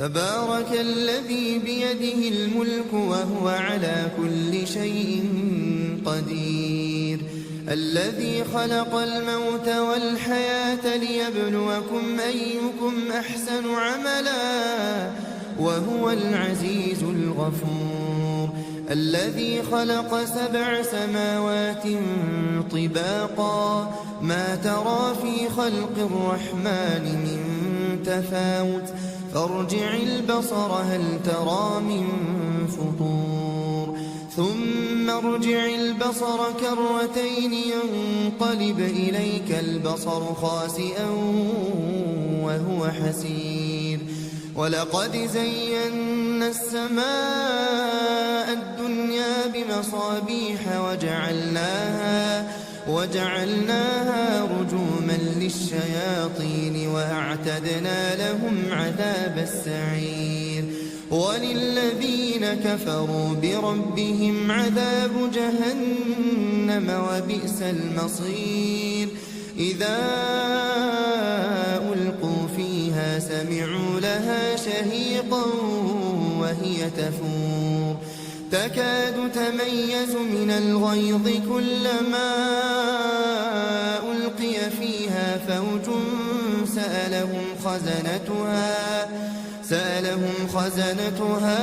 تبارك الذي بيده الملك وهو على كل شيء قدير الذي خلق الموت والحياة ليبلوكم أيكم أحسن عملا وهو العزيز الغفور الذي خلق 7 سماوات طباقا ما ترى في خلق الرحمن من تفاوت فارجع البصر هل ترى من فطور ثم ارجع البصر كرتين ينقلب إليك البصر خاسئا وهو حسير ولقد زينا السماء الدنيا بمصابيح وجعلناها رجوما للشياطين وأعتدنا لهم عذاب السعير وللذين كفروا بربهم عذاب جهنم وبئس المصير إذا ألقوا فيها سمعوا لها شهيقا وهي تفور تكاد تميز من الغيظ كلما ألقي فيها فوج سألهم خزنتها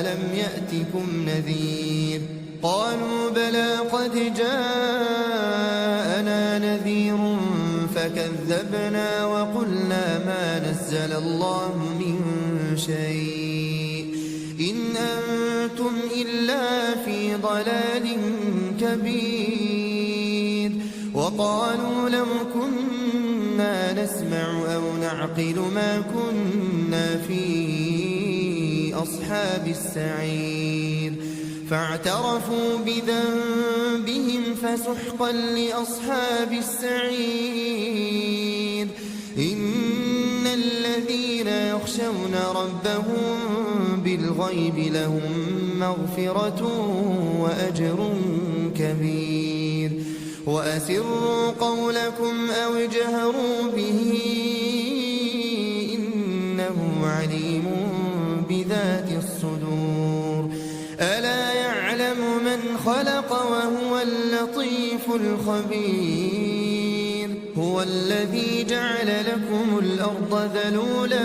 ألم يأتكم نذير قالوا بلى قد جاءنا نذير فكذبنا وقلنا ما نزل الله من شيء إن أنتم إلا في ضلال كبير وقالوا لو كنا نسمع أو نعقل ما كنا في أصحاب السعير فاعترفوا بذنبهم فسحقا لأصحاب السعير إن الذين يخشون ربهم بالغيب لهم مغفرة وأجر كبير وأسروا قولكم أو اجهروا به إنه عليم بذات الصدور ألا يعلم من خلق وهو اللطيف الخبير هو الذي جعل لكم الأرض ذلولا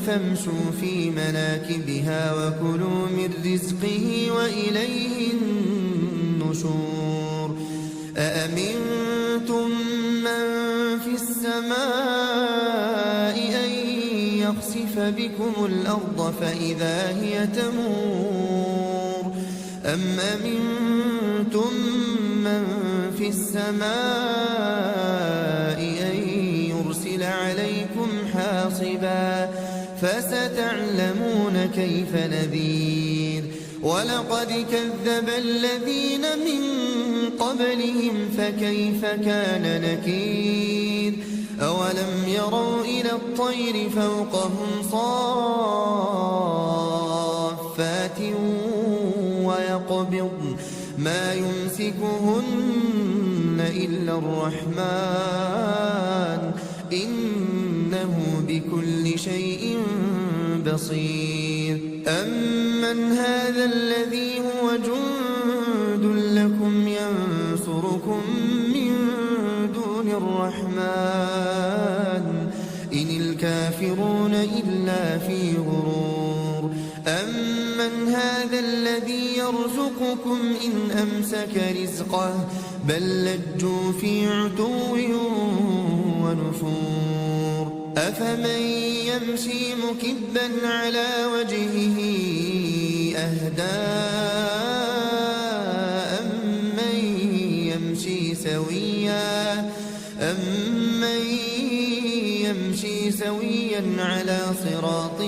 فامشوا في مناكبها وكلوا من رزقه وإليه النشور أأمنتم من في السماء أن يخسف بكم الأرض فإذا هي تمور أم أمنتم من في السماء أن يرسل عليكم حاصبا فستعلمون كيف نذير ولقد كذب الذين من قبلهم فكيف كان نكير أولم يروا إلى الطير فوقهم صافات ويقبضن ما يمسكهن إلا الرحمن إنه بكل شيء بصير أمن هذا الذي هو جند لكم ينصركم من دون الرحمن إن الكافرون إلا في غرور أمن هذا الذي يرزقكم إن أمسك رزقه بل لجوا في عتو ونفور أفمن يمشي مكبا على وجهه أهدى أمن يمشي سويا على صراط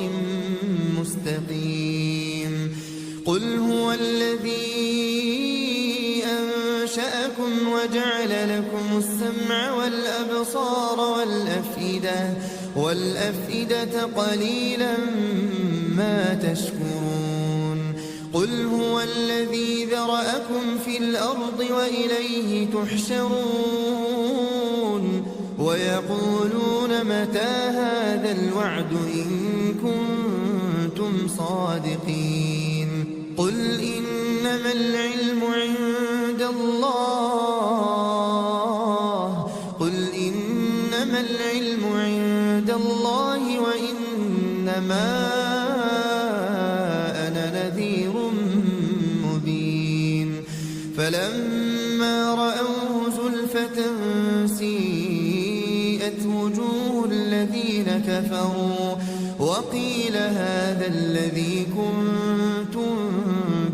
مستقيم قل هو الذي أنشأكم وجعل لكم السمع والأبصار والأفئدة قليلا ما تشكرون قل هو الذي ذرأكم في الأرض وإليه تحشرون ويقولون متى هذا الوعد إن كنتم صادقين قل إنما العلم عند الله وإنما أنا نذير مبين فلما رأوه زلفة سيئت وجوه الذين كفروا وقيل هذا الذي كنتم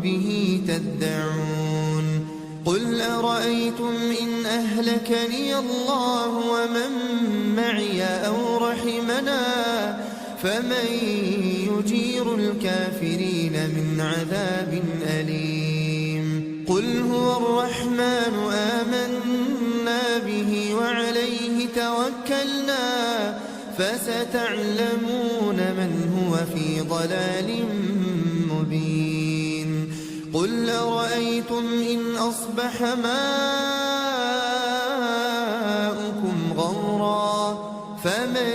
به تدعون قل أرأيتم إن أهلكني الله ومن معي أو رحمنا فمن يجير الكافرين من عذاب أليم قل هو الرحمن آمنا به وعليه توكلنا فستعلمون من هو في ضلال مبين قل أرأيتم إن أصبح ماؤكم غورا فمن